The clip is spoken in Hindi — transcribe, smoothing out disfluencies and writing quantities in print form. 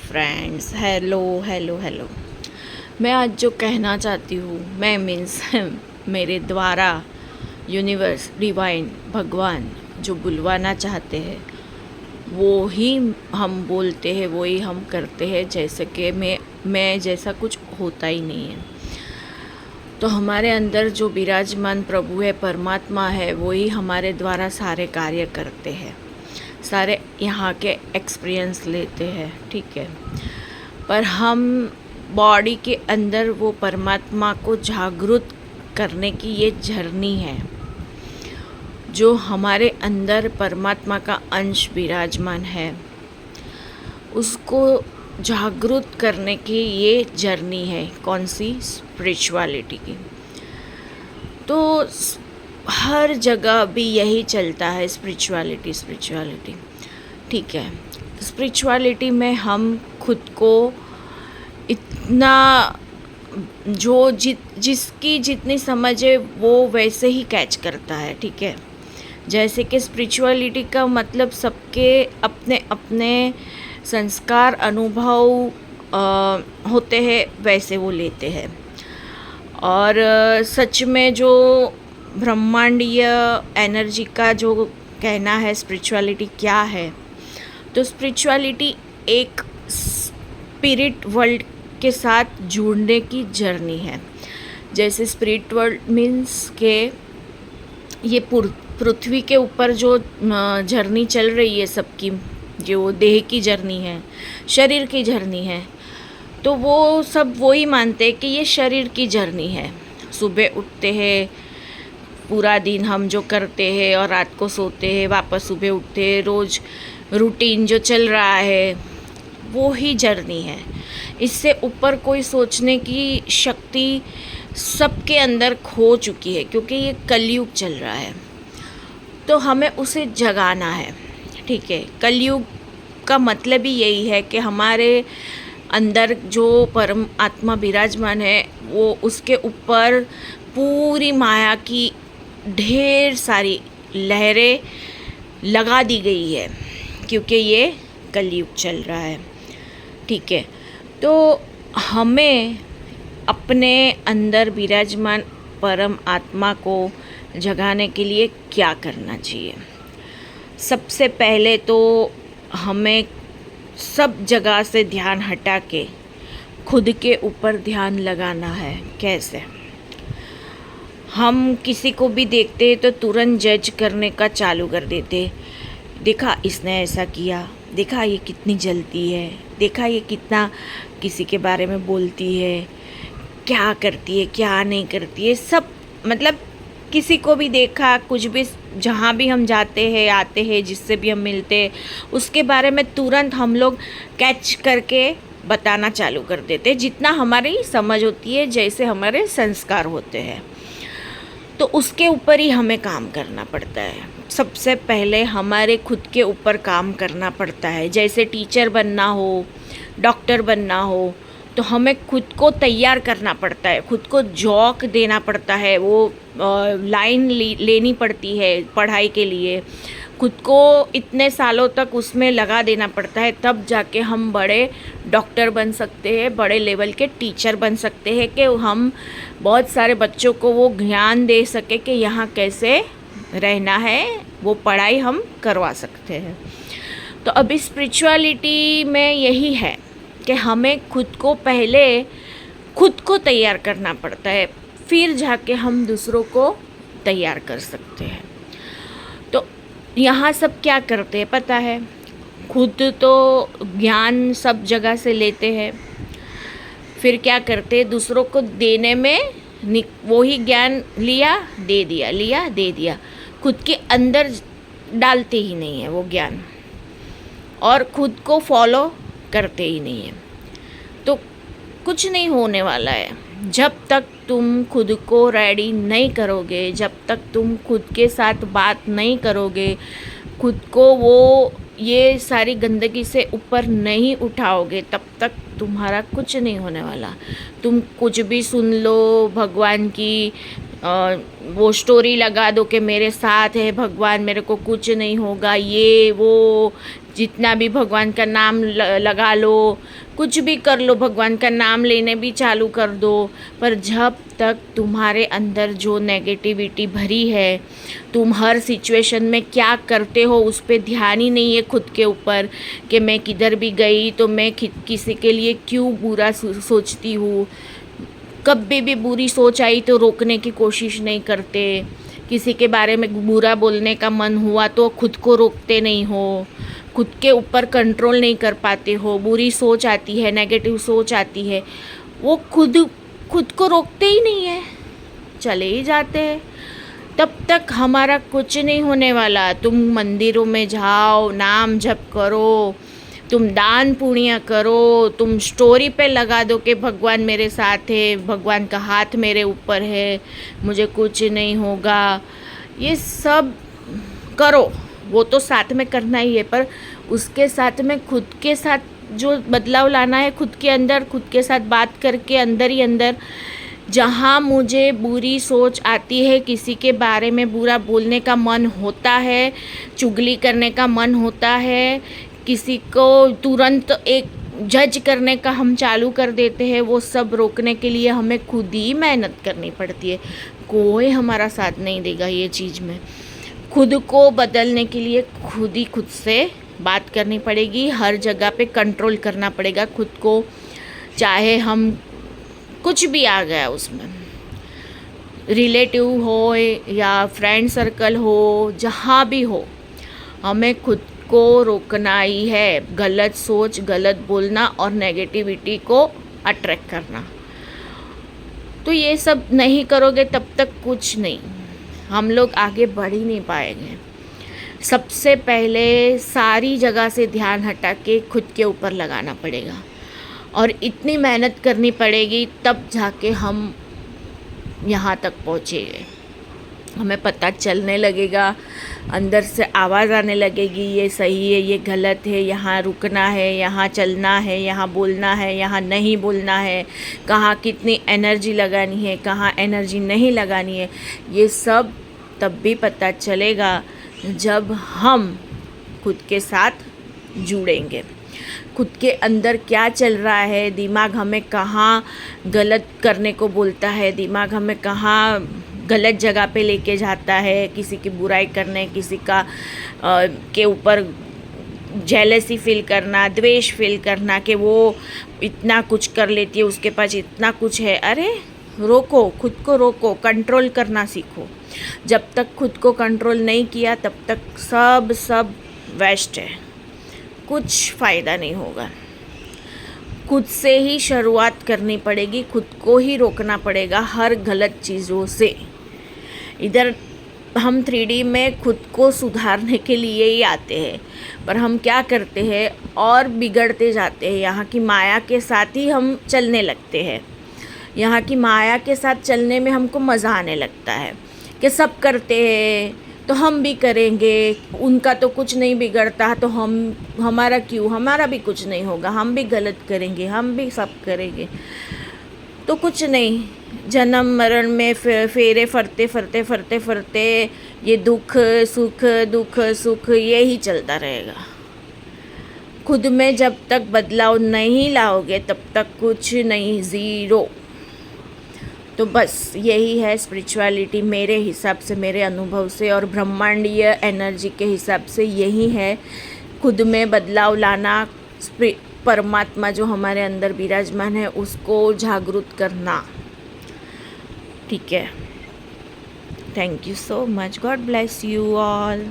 Friends, hello hello hello. मैं आज जो कहना चाहती हूँ, मैं मीन्स मेरे द्वारा यूनिवर्स, डिवाइन, भगवान जो बुलवाना चाहते हैं वो ही हम बोलते हैं, वो ही हम करते हैं। जैसे कि मैं जैसा कुछ होता ही नहीं है। तो हमारे अंदर जो विराजमान प्रभु है, परमात्मा है, वो ही हमारे द्वारा सारे कार्य करते हैं, सारे यहाँ के एक्सपीरियंस लेते हैं, ठीक है। पर हम बॉडी के अंदर वो परमात्मा को जागृत करने की ये जर्नी है। जो हमारे अंदर परमात्मा का अंश विराजमान है, उसको जागृत करने की ये जर्नी है। कौन सी? स्पिरिचुअलिटी की। तो हर जगह भी यही चलता है, स्पिरिचुअलिटी, ठीक है। स्पिरिचुअलिटी में हम खुद को इतना जिसकी जितनी समझ है वो वैसे ही कैच करता है, ठीक है। जैसे कि स्पिरिचुअलिटी का मतलब सबके अपने अपने संस्कार, अनुभव होते हैं, वैसे वो लेते हैं। और सच में जो ब्रह्मांडीय एनर्जी का जो कहना है स्पिरिचुअलिटी क्या है, तो स्पिरिचुअलिटी एक स्पिरिट वर्ल्ड के साथ जुड़ने की जर्नी है। जैसे स्पिरिट वर्ल्ड मीन्स के ये पृथ्वी के ऊपर जो जर्नी चल रही है सबकी, जो देह की जर्नी है, शरीर की जर्नी है, तो वो सब वही मानते हैं कि ये शरीर की जर्नी है। सुबह उठते हैं, पूरा दिन हम जो करते हैं और रात को सोते हैं, वापस सुबह उठते हैं, रोज़ रूटीन जो चल रहा है वो ही जर्नी है। इससे ऊपर कोई सोचने की शक्ति सबके अंदर खो चुकी है, क्योंकि ये कलयुग चल रहा है। तो हमें उसे जगाना है, ठीक है। कलयुग का मतलब ही यही है कि हमारे अंदर जो परम आत्मा विराजमान है, वो उसके ऊपर पूरी माया की ढेर सारी लहरें लगा दी गई है, क्योंकि ये कलयुग चल रहा है, ठीक है। तो हमें अपने अंदर विराजमान परम आत्मा को जगाने के लिए क्या करना चाहिए? सबसे पहले तो हमें सब जगह से ध्यान हटा के खुद के ऊपर ध्यान लगाना है। कैसे? हम किसी को भी देखते हैं तो तुरंत जज करने का चालू कर देते। देखा इसने ऐसा किया, देखा ये कितनी जलती है, देखा ये कितना किसी के बारे में बोलती है, क्या करती है, क्या नहीं करती है, सब मतलब किसी को भी देखा, कुछ भी, जहाँ भी हम जाते हैं, आते हैं, जिससे भी हम मिलते हैं, उसके बारे में तुरंत हम लोग कैच करके बताना चालू कर देते, जितना हमारी समझ होती है, जैसे हमारे संस्कार होते हैं। तो उसके ऊपर ही हमें काम करना पड़ता है। सबसे पहले हमारे खुद के ऊपर काम करना पड़ता है। जैसे टीचर बनना हो, डॉक्टर बनना हो, तो हमें खुद को तैयार करना पड़ता है, खुद को झोंक देना पड़ता है, वो लाइन लेनी पड़ती है पढ़ाई के लिए, खुद को इतने सालों तक उसमें लगा देना पड़ता है, तब जाके हम बड़े डॉक्टर बन सकते हैं, बड़े लेवल के टीचर बन सकते हैं, कि हम बहुत सारे बच्चों को वो ज्ञान दे सके कि यहाँ कैसे रहना है, वो पढ़ाई हम करवा सकते हैं। तो अभी स्पिरिचुअलिटी में यही है कि हमें खुद को पहले खुद को तैयार करना पड़ता है, फिर जाके हम दूसरों को तैयार कर सकते हैं। तो यहाँ सब क्या करते हैं पता है? खुद तो ज्ञान सब जगह से लेते हैं, फिर क्या करते हैं? दूसरों को देने में वही ज्ञान लिया दे दिया, लिया दे दिया, खुद के अंदर डालते ही नहीं है वो ज्ञान, और खुद को फॉलो करते ही नहीं है। तो कुछ नहीं होने वाला है। जब तक तुम खुद को रेडी नहीं करोगे, जब तक तुम खुद के साथ बात नहीं करोगे, खुद को वो ये सारी गंदगी से ऊपर नहीं उठाओगे, तब तक तुम्हारा कुछ नहीं होने वाला। तुम कुछ भी सुन लो, भगवान की वो स्टोरी लगा दो कि मेरे साथ है भगवान, मेरे को कुछ नहीं होगा, ये वो जितना भी भगवान का नाम लगा लो, कुछ भी कर लो, भगवान का नाम लेने भी चालू कर दो, पर जब तक तुम्हारे अंदर जो नेगेटिविटी भरी है, तुम हर सिचुएशन में क्या करते हो उस पर ध्यान ही नहीं है खुद के ऊपर, कि मैं किधर भी गई तो मैं किसी के लिए क्यों बुरा सोचती हूँ, कभी भी बुरी सोच आई तो रोकने की कोशिश नहीं करते, किसी के बारे में बुरा बोलने का मन हुआ तो खुद को रोकते नहीं हो, खुद के ऊपर कंट्रोल नहीं कर पाते हो, बुरी सोच आती है, नेगेटिव सोच आती है, वो खुद को रोकते ही नहीं है, चले ही जाते हैं। तब तक हमारा कुछ नहीं होने वाला। तुम मंदिरों में जाओ, नाम जप करो, तुम दान पुण्य करो, तुम स्टोरी पे लगा दो कि भगवान मेरे साथ है, भगवान का हाथ मेरे ऊपर है, मुझे कुछ नहीं होगा, ये सब करो, वो तो साथ में करना ही है, पर उसके साथ में खुद के साथ जो बदलाव लाना है, खुद के अंदर, खुद के साथ बात करके अंदर ही अंदर, जहाँ मुझे बुरी सोच आती है, किसी के बारे में बुरा बोलने का मन होता है, चुगली करने का मन होता है, किसी को तुरंत एक जज करने का हम चालू कर देते हैं, वो सब रोकने के लिए हमें खुद ही मेहनत करनी पड़ती है। कोई हमारा साथ नहीं देगा ये चीज़ में। खुद को बदलने के लिए खुद ही खुद से बात करनी पड़ेगी, हर जगह पे कंट्रोल करना पड़ेगा खुद को, चाहे हम कुछ भी आ गया उसमें, रिलेटिव हो या फ्रेंड सर्कल हो, जहाँ भी हो, हमें खुद को रोकना ही है। गलत सोच, गलत बोलना और नेगेटिविटी को अट्रैक्ट करना, तो ये सब नहीं करोगे तब तक कुछ नहीं, हम लोग आगे बढ़ ही नहीं पाएंगे। सबसे पहले सारी जगह से ध्यान हटा के खुद के ऊपर लगाना पड़ेगा, और इतनी मेहनत करनी पड़ेगी तब जाके हम यहाँ तक पहुँचेंगे। हमें पता चलने लगेगा, अंदर से आवाज़ आने लगेगी, ये सही है, ये गलत है, यहाँ रुकना है, यहाँ चलना है, यहाँ बोलना है, यहाँ नहीं बोलना है, कहाँ कितनी एनर्जी लगानी है, कहाँ एनर्जी नहीं लगानी है। ये सब तब भी पता चलेगा जब हम खुद के साथ जुड़ेंगे, खुद के अंदर क्या चल रहा है, दिमाग हमें कहाँ गलत करने को बोलता है, दिमाग हमें कहाँ गलत जगह पे लेके जाता है, किसी की बुराई करने, किसी का के ऊपर जेलसी फील करना, द्वेष फील करना कि वो इतना कुछ कर लेती है, उसके पास इतना कुछ है। अरे रोको, खुद को रोको, कंट्रोल करना सीखो। जब तक खुद को कंट्रोल नहीं किया तब तक सब वेस्ट है, कुछ फ़ायदा नहीं होगा। खुद से ही शुरुआत करनी पड़ेगी, खुद को ही रोकना पड़ेगा हर गलत चीज़ों से। इधर हम 3D में खुद को सुधारने के लिए ही आते हैं, पर हम क्या करते हैं और बिगड़ते जाते हैं। यहाँ की माया के साथ ही हम चलने लगते हैं, यहाँ की माया के साथ चलने में हमको मज़ा आने लगता है कि सब करते हैं तो हम भी करेंगे, उनका तो कुछ नहीं बिगड़ता तो हमारा क्यों, हमारा भी कुछ नहीं होगा, हम भी गलत करेंगे, हम भी सब करेंगे, तो कुछ नहीं। जन्म मरण में फेरे फरते ये दुख सुख यही चलता रहेगा। खुद में जब तक बदलाव नहीं लाओगे तब तक कुछ नहीं, ज़ीरो। तो बस यही है स्पिरिचुअलिटी मेरे हिसाब से, मेरे अनुभव से और ब्रह्मांडीय एनर्जी के हिसाब से यही है, खुद में बदलाव लाना, परमात्मा जो हमारे अंदर विराजमान है उसको जागृत करना। ठीक है, thank you so much, God bless you all.